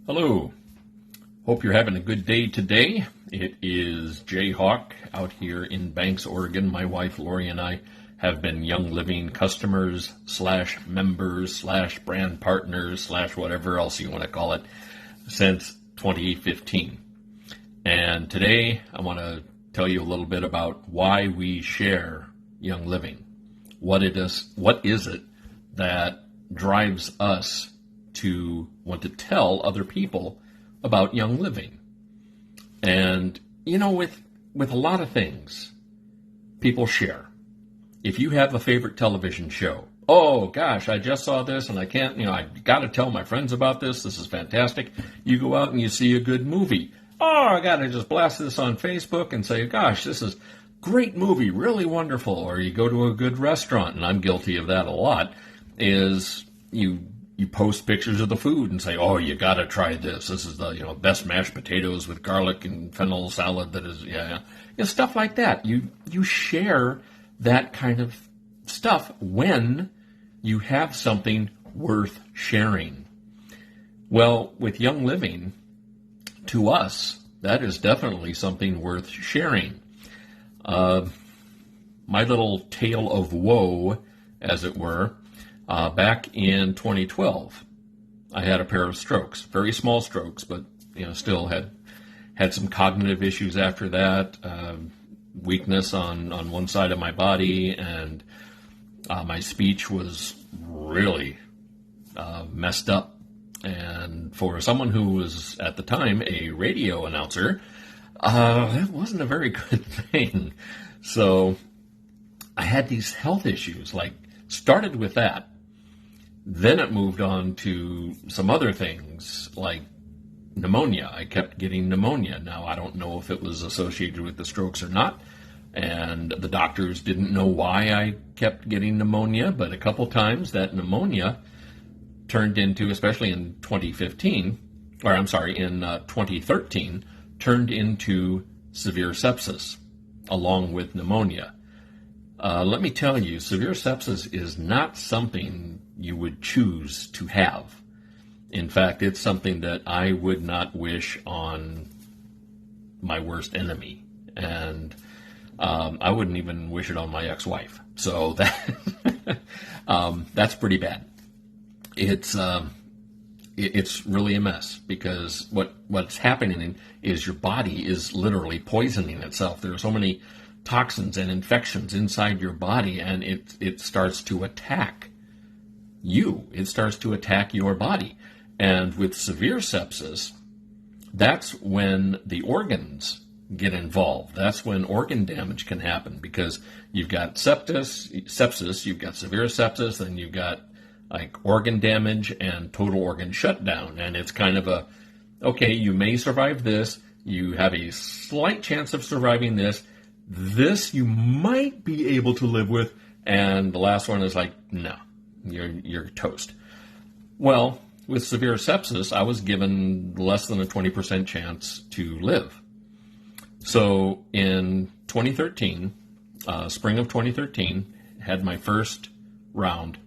Hello. Hope you're having a good day today. It is Jayhawk out here in Banks, Oregon. My wife Lori and I have been Young Living customers slash members slash brand partners slash whatever else you want to call it since 2015. And today I want to tell you a little bit about why we share Young Living. What is it that drives us to want to tell other people about Young Living? And, with a lot of things, people share. If you have a favorite television show, oh gosh, I just saw this and I can't, I got to tell my friends about this. This is fantastic. You go out and you see a good movie. Oh, I got to just blast this on Facebook and say, gosh, this is great movie, really wonderful. Or you go to a good restaurant, and I'm guilty of that a lot, is you post pictures of the food and say, oh, you got to try this. This is the best mashed potatoes with garlic and fennel salad that is, stuff like that. You share that kind of stuff when you have something worth sharing. Well, with Young Living, to us, that is definitely something worth sharing. My little tale of woe, as it were, back in 2012, I had a pair of strokes, very small strokes, but still had some cognitive issues after that, weakness on one side of my body, and my speech was really messed up. And for someone who was at the time a radio announcer, that wasn't a very good thing. So I had these health issues, started with that. Then it moved on to some other things like pneumonia. I kept getting pneumonia. Now, I don't know if it was associated with the strokes or not, and the doctors didn't know why I kept getting pneumonia, but a couple times that pneumonia turned into, especially in 2013, turned into severe sepsis along with pneumonia. Let me tell you, severe sepsis is not something you would choose to have. In fact, it's something that I would not wish on my worst enemy. And I wouldn't even wish it on my ex-wife. So that's pretty bad. It's really a mess, because what's happening is your body is literally poisoning itself. There are so many toxins and infections inside your body, and it starts to attack you. It starts to attack your body. And with severe sepsis, that's when the organs get involved. That's when organ damage can happen, because you've got sepsis, you've got severe sepsis, then you've got organ damage and total organ shutdown. And it's kind of okay, you may survive this, you have a slight chance of surviving this you might be able to live with, and the last one is no, you're toast. Well, with severe sepsis, I was given less than a 20% chance to live. So in 2013, spring of 2013, had my first round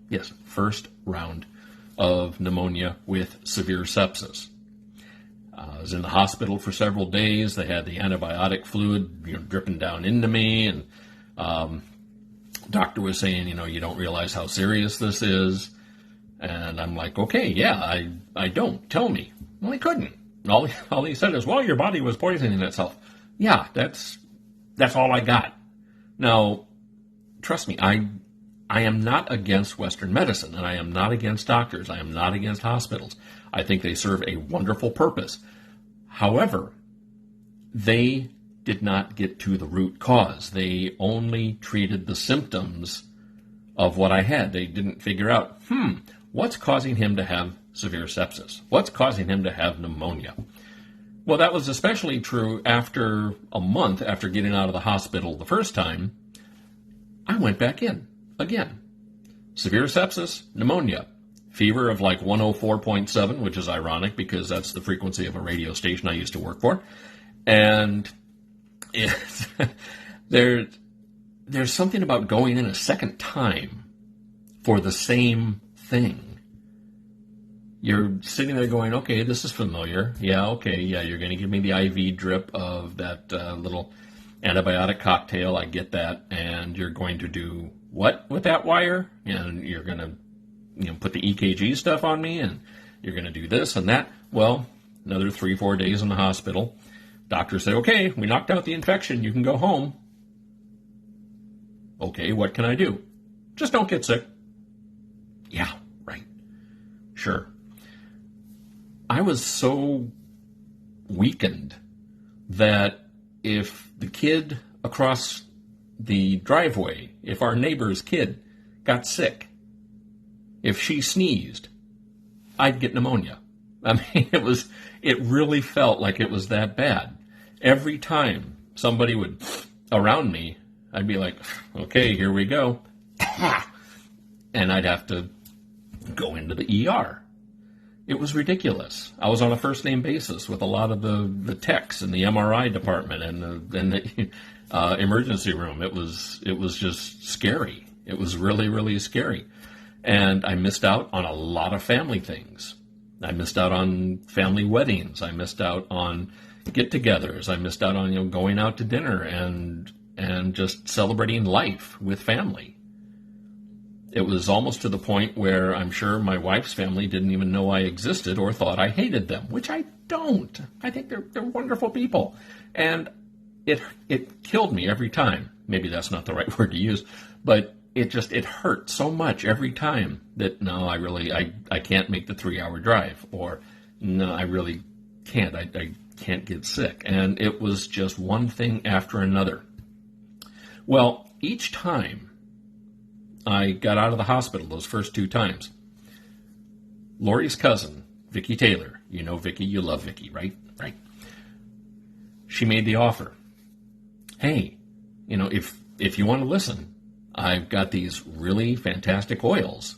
of pneumonia with severe sepsis. I was in the hospital for several days. They had the antibiotic fluid dripping down into me, and doctor was saying, you don't realize how serious this is. And I'm like, okay, yeah, I don't. Tell me. Well, he couldn't. All he said is, well, your body was poisoning itself. Yeah, that's all I got. Now, trust me, I am not against Western medicine, and I am not against doctors. I am not against hospitals. I think they serve a wonderful purpose. However, they did not get to the root cause. They only treated the symptoms of what I had. They didn't figure out, what's causing him to have severe sepsis? What's causing him to have pneumonia? Well, that was especially true after a month after getting out of the hospital the first time. I went back in again. Severe sepsis, pneumonia, fever of 104.7, which is ironic because that's the frequency of a radio station I used to work for. And there's something about going in a second time for the same thing You're sitting there going, okay, this is familiar. Yeah, okay, yeah, you're going to give me the IV drip of that little antibiotic cocktail. I get that. And you're going to do what with that wire? And you're going to put the EKG stuff on me, and you're going to do this and that. Well, another 3-4 days in the hospital. Doctors say, okay, we knocked out the infection. You can go home. Okay, what can I do? Just don't get sick. Yeah, right. Sure. I was so weakened that if the kid across the driveway, if our neighbor's kid got sick, if she sneezed, I'd get pneumonia. I mean, it really felt like it was that bad. Every time somebody would around me, I'd be like, okay, here we go. And I'd have to go into the ER. It was ridiculous. I was on a first name basis with a lot of the techs in the MRI department and the emergency room. It was just scary. It was really, really scary. And I missed out on a lot of family things. I missed out on family weddings. I missed out on get-togethers. I missed out on going out to dinner and just celebrating life with family. It was almost to the point where I'm sure my wife's family didn't even know I existed or thought I hated them, which I don't. I think they're wonderful people. And it killed me every time. Maybe that's not the right word to use, but it hurt so much every time that no, I can't make the 3-hour drive, or no, I really can't. I can't get sick. And it was just one thing after another. Well, each time I got out of the hospital, those first 2 times, Lori's cousin, Vicki Taylor, you know Vicki, you love Vicki, right? Right. She made the offer. Hey, if you want to listen, I've got these really fantastic oils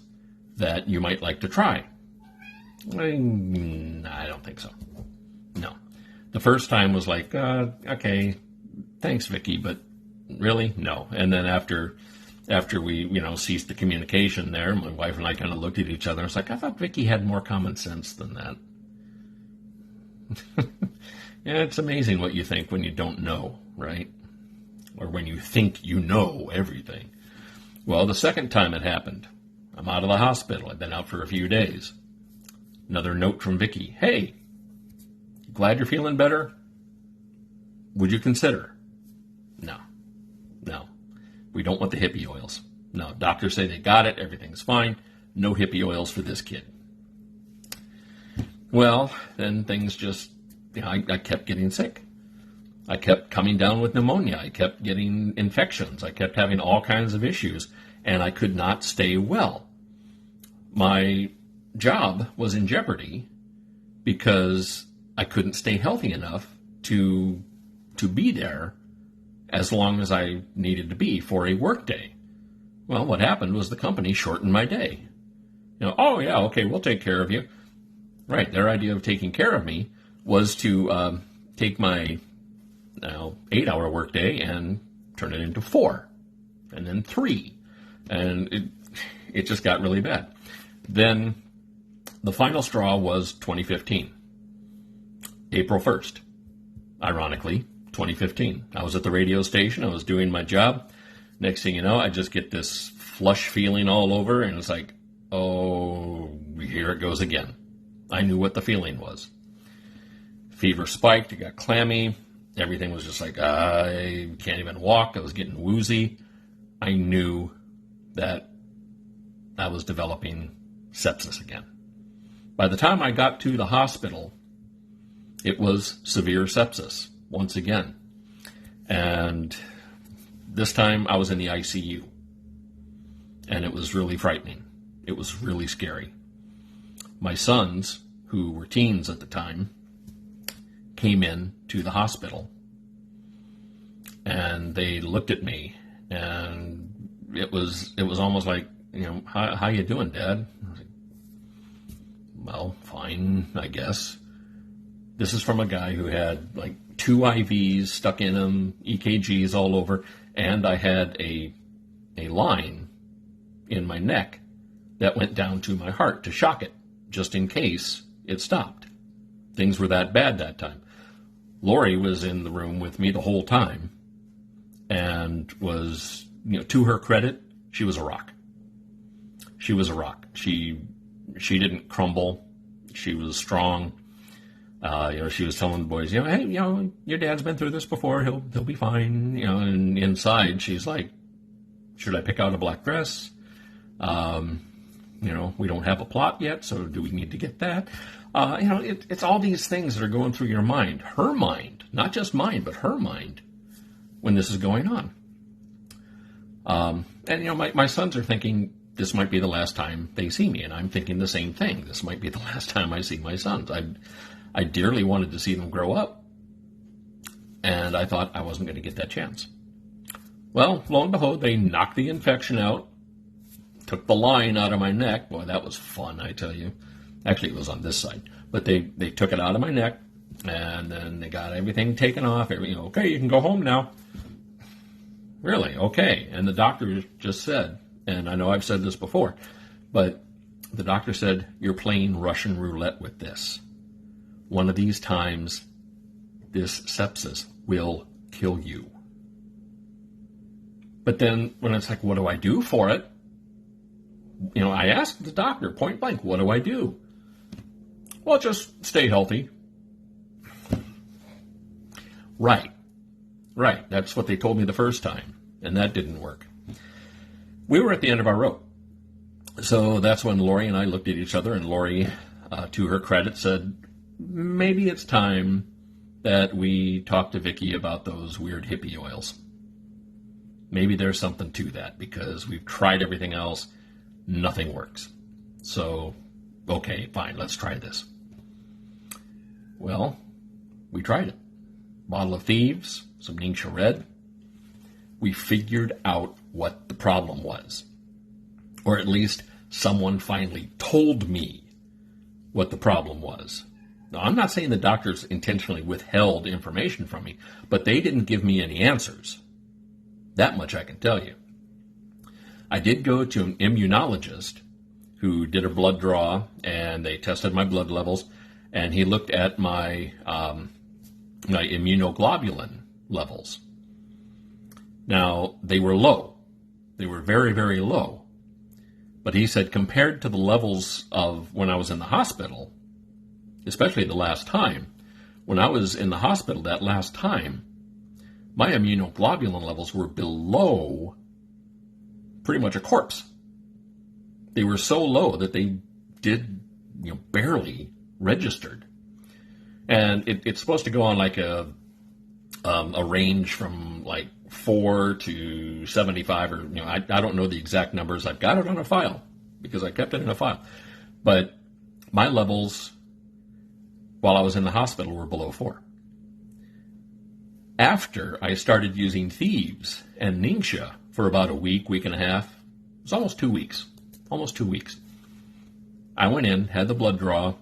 that you might like to try. I don't think so. No. The first time was like, okay, thanks, Vicki, but really? No. And then after we, ceased the communication there, my wife and I kind of looked at each other. I was like, I thought Vicki had more common sense than that. Yeah, it's amazing what you think when you don't know, right? Or when you think you know everything. Well, the second time it happened, I'm out of the hospital. I've been out for a few days. Another note from Vicki. Hey, glad you're feeling better? Would you consider? No. We don't want the hippie oils. No, doctors say they got it. Everything's fine. No hippie oils for this kid. Well, then things just, I kept getting sick. I kept coming down with pneumonia. I kept getting infections. I kept having all kinds of issues, and I could not stay well. My job was in jeopardy because I couldn't stay healthy enough to be there as long as I needed to be for a work day. Well, what happened was the company shortened my day. Oh yeah, okay, we'll take care of you. Right, their idea of taking care of me was to take my 8-hour work day and turn it into 4, and then 3. And it just got really bad. Then the final straw was 2015. April 1st, ironically, 2015. I was at the radio station. I was doing my job. Next thing you know, I just get this flush feeling all over, and it's like, oh, here it goes again. I knew what the feeling was. Fever spiked. It got clammy. Everything was just like, I can't even walk. I was getting woozy. I knew that I was developing sepsis again. By the time I got to the hospital, it was severe sepsis once again. And this time I was in the ICU. And it was really frightening. It was really scary. My sons, who were teens at the time, came in to the hospital. And they looked at me, and it was almost like, how you doing, Dad? I was like, well, fine, I guess. This is from a guy who had like 2 IVs stuck in him, EKGs all over, and I had a line in my neck that went down to my heart to shock it. just in case it stopped. Things were that bad that time. Lori was in the room with me the whole time and was, to her credit, she was a rock. She was a rock. She didn't crumble. She was strong. She was telling the boys, hey, your dad's been through this before. He'll be fine. And inside she's like, should I pick out a black dress? We don't have a plot yet, so do we need to get that? It's all these things that are going through your mind, her mind, not just mine, but her mind, when this is going on. My sons are thinking this might be the last time they see me, and I'm thinking the same thing. This might be the last time I see my sons. I dearly wanted to see them grow up, and I thought I wasn't going to get that chance. Well, lo and behold, they knocked the infection out, took the line out of my neck. Boy, that was fun, I tell you. Actually, it was on this side. But they took it out of my neck, and then they got everything taken off. Okay, you can go home now. Really? Okay. And the doctor just said, and I know I've said this before, but the doctor said, you're playing Russian roulette with this. One of these times, this sepsis will kill you. But then when it's like, what do I do for it? I asked the doctor point blank, what do I do? Well, just stay healthy. Right. That's what they told me the first time, and that didn't work. We were at the end of our rope. So that's when Lori and I looked at each other, and Lori, to her credit, said, maybe it's time that we talk to Vicki about those weird hippie oils. Maybe there's something to that, because we've tried everything else. Nothing works. So, okay, fine, let's try this. Well, we tried it. Bottle of Thieves, some Ningxia Red. We figured out what the problem was. Or at least someone finally told me what the problem was. Now, I'm not saying the doctors intentionally withheld information from me, but they didn't give me any answers. That much I can tell you. I did go to an immunologist who did a blood draw, and they tested my blood levels, and he looked at my immunoglobulin levels. Now, they were low. They were very, very low. But he said compared to the levels of when I was in the hospital, especially the last time, when I was in the hospital that last time, my immunoglobulin levels were below pretty much a corpse. They were so low that they did barely registered. And it's supposed to go on like a range from like 4 to 75, or I don't know the exact numbers. I've got it on a file because I kept it in a file. But my levels while I was in the hospital were below 4. After I started using Thieves and Ningxia for about a week and a half, it was almost 2 weeks. I went in, had the blood draw,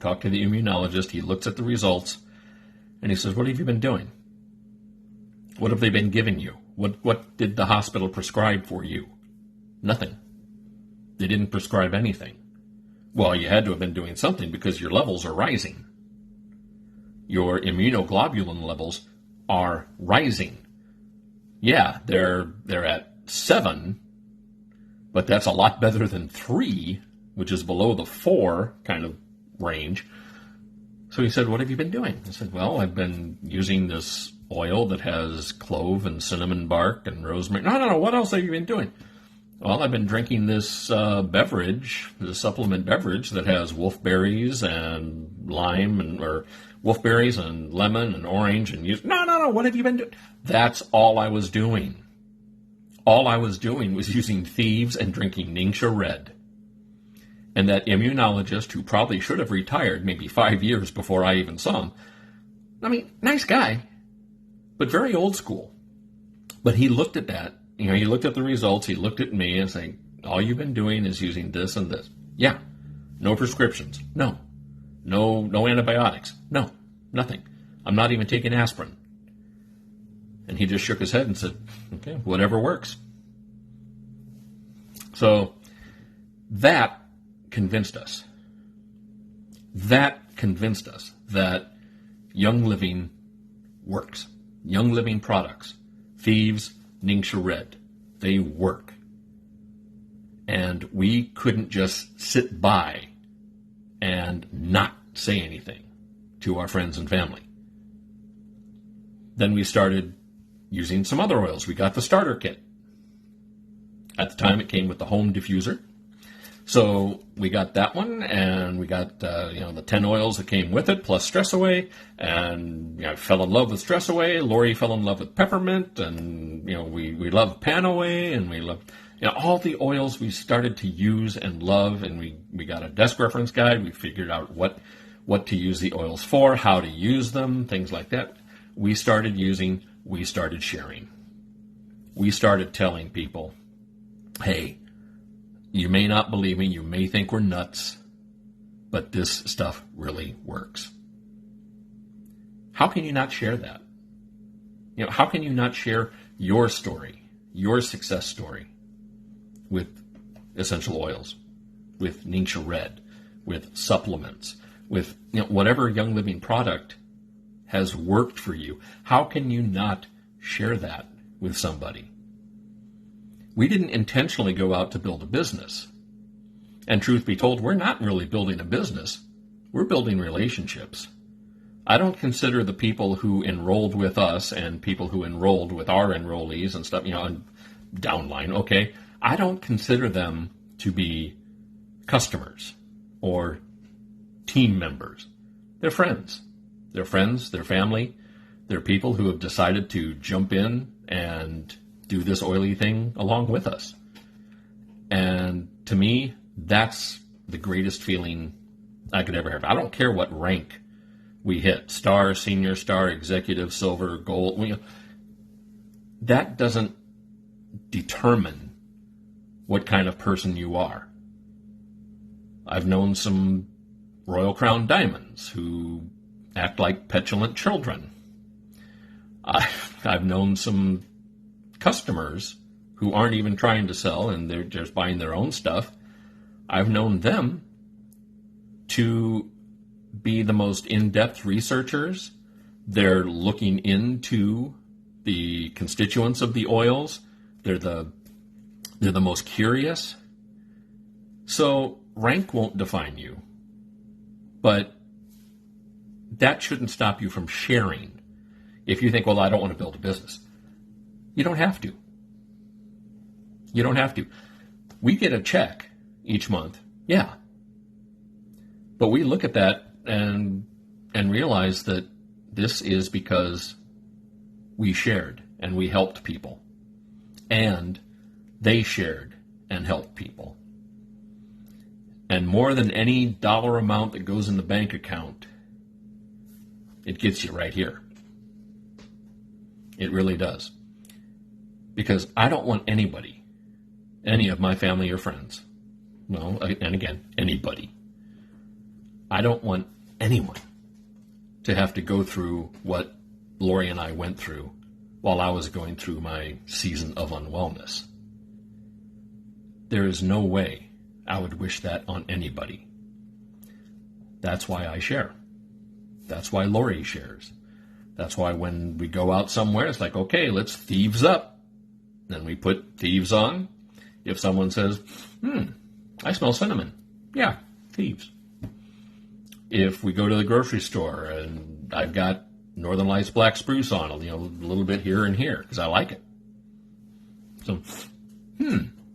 talked to the immunologist. He looks at the results, and he says, what have you been doing? What have they been giving you? What did the hospital prescribe for you? Nothing. They didn't prescribe anything. Well, you had to have been doing something because your levels are rising. Your immunoglobulin levels are rising. Yeah, they're at 7, but that's a lot better than 3, which is below the 4 kind of range. So he said, what have you been doing? I said, well, I've been using this oil that has clove and cinnamon bark and rosemary. No, what else have you been doing? Well, I've been drinking this beverage, this supplement beverage that has wolfberries and lime, or wolfberries and lemon and orange and No, what have you been doing? That's all I was doing. All I was doing was using Thieves and drinking Ningxia Red. And that immunologist, who probably should have retired maybe 5 years before I even saw him, I mean, nice guy, but very old school. But he looked at that, he looked at the results, he looked at me and saying, all you've been doing is using this and this. Yeah. No prescriptions. No. No antibiotics. No. Nothing. I'm not even taking aspirin. And he just shook his head and said, okay, whatever works. So that convinced us. That convinced us that Young Living works. Young Living products, Thieves, Ningxia Red, they work. And we couldn't just sit by and not say anything to our friends and family. Then we started using some other oils. We got the starter kit. At the time, it came with the home diffuser. So we got that one, and we got the 10 oils that came with it, plus Stress Away. And I fell in love with Stress Away. Lori fell in love with Peppermint, and we love Pan Away, and we love all the oils we started to use and love. And we got a desk reference guide. We figured out what to use the oils for, how to use them, things like that. We started using. We started sharing. We started telling people, hey, you may not believe me, you may think we're nuts, but this stuff really works. How can you not share that? How can you not share your story, your success story with essential oils, with Ningxia Red, with supplements, with whatever Young Living product has worked for you? How can you not share that with somebody? We didn't intentionally go out to build a business. And truth be told, we're not really building a business. We're building relationships. I don't consider the people who enrolled with us and people who enrolled with our enrollees and stuff, on downline, okay? I don't consider them to be customers or team members. They're friends. They're friends, they're family, they're people who have decided to jump in and do this oily thing along with us. And to me, that's the greatest feeling I could ever have. I don't care what rank we hit, star, senior star, executive, silver, gold. That doesn't determine what kind of person you are. I've known some Royal Crown Diamonds who act like petulant children. I've known some customers who aren't even trying to sell and they're just buying their own stuff. I've known them to be the most in-depth researchers. They're looking into the constituents of the oils. They're the most curious. So rank won't define you, but that shouldn't stop you from sharing. If you think, well, I don't want to build a business. You don't have to. You don't have to. We get a check each month. Yeah. But we look at that and realize that this is because we shared and we helped people. And they shared and helped people. And more than any dollar amount that goes in the bank account, it gets you right here. It really does. Because I don't want anybody, any of my family or friends, well, and again, anybody, I don't want anyone to have to go through what Lori and I went through while I was going through my season of unwellness. There is no way I would wish that on anybody. That's why I share. That's why Lori shares. That's why when we go out somewhere, it's like, okay, let's thieves up. Then we put thieves on. If someone says, I smell cinnamon. Yeah, thieves. If we go to the grocery store and I've got Northern Lights Black Spruce on, a little bit here and here because I like it. So,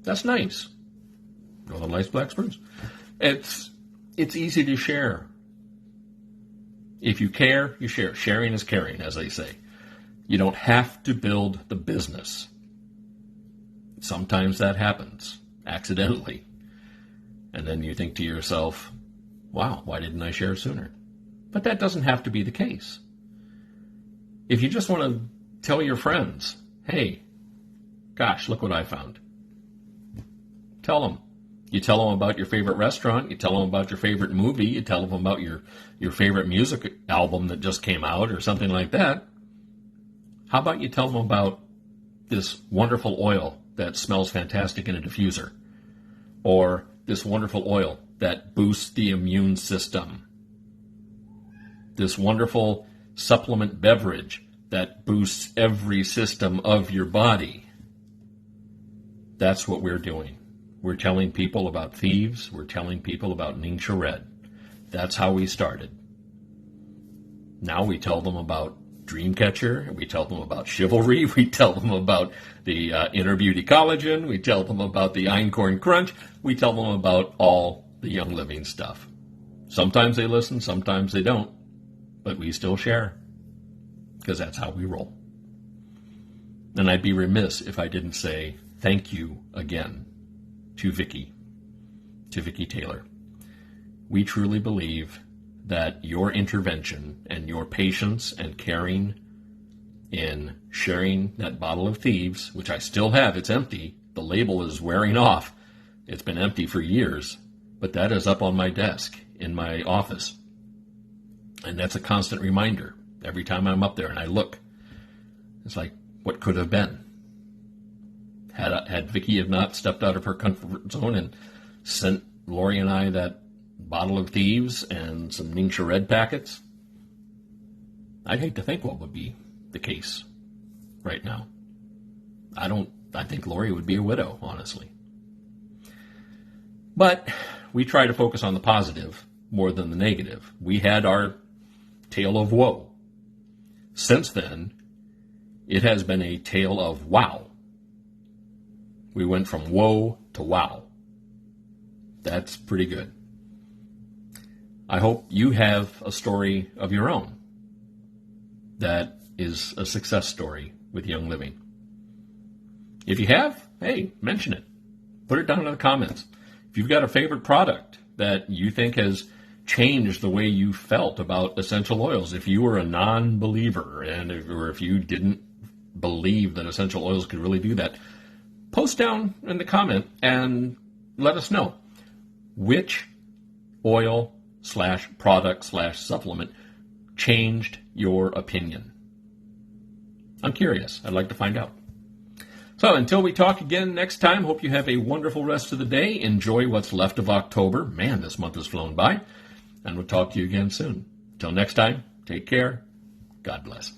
that's nice. Northern Lights Black Spruce. It's easy to share. If you care, you share. Sharing is caring, as they say. You don't have to build the business. Sometimes that happens accidentally. And then you think to yourself, wow, why didn't I share sooner? But that doesn't have to be the case. If you just want to tell your friends, hey, gosh, look what I found. Tell them. You tell them about your favorite restaurant. You tell them about your favorite movie. You tell them about your favorite music album that just came out or something like that. How about you tell them about this wonderful oil that smells fantastic in a diffuser? Or this wonderful oil that boosts the immune system this wonderful supplement beverage that boosts every system of your body. That's what we're doing. We're telling people about thieves. We're telling people about Ningxia Red. That's how we started. Now we tell them about Dreamcatcher. We tell them about Chivalry. We tell them about the Inner Beauty Collagen. We tell them about the Einkorn Crunch. We tell them about all the Young Living stuff. Sometimes they listen, sometimes they don't. But we still share. Because that's how we roll. And I'd be remiss if I didn't say thank you again to Vicki Taylor. We truly believe that your intervention and your patience and caring in sharing that bottle of thieves, which I still have, it's empty, the label is wearing off, it's been empty for years, but that is up on my desk in my office. And that's a constant reminder. Every time I'm up there and I look, it's like, what could have been? Had Vicki have not stepped out of her comfort zone and sent Lori and I that bottle of thieves and some Ningxia Red packets, I'd hate to think what would be the case right now. I think Lori would be a widow, honestly. But we try to focus on the positive more than the negative. We had our tale of woe. Since then, it has been a tale of wow. We went from woe to wow. That's pretty good. I hope you have a story of your own that is a success story with Young Living. If you have, hey, mention it. Put it down in the comments. If you've got a favorite product that you think has changed the way you felt about essential oils, if you were a non-believer or if you didn't believe that essential oils could really do that, post down in the comment and let us know which oil / product / supplement changed your opinion. I'm curious. I'd like to find out. So until we talk again next time, hope you have a wonderful rest of the day. Enjoy what's left of October. Man, this month has flown by. And we'll talk to you again soon. Till next time, take care. God bless.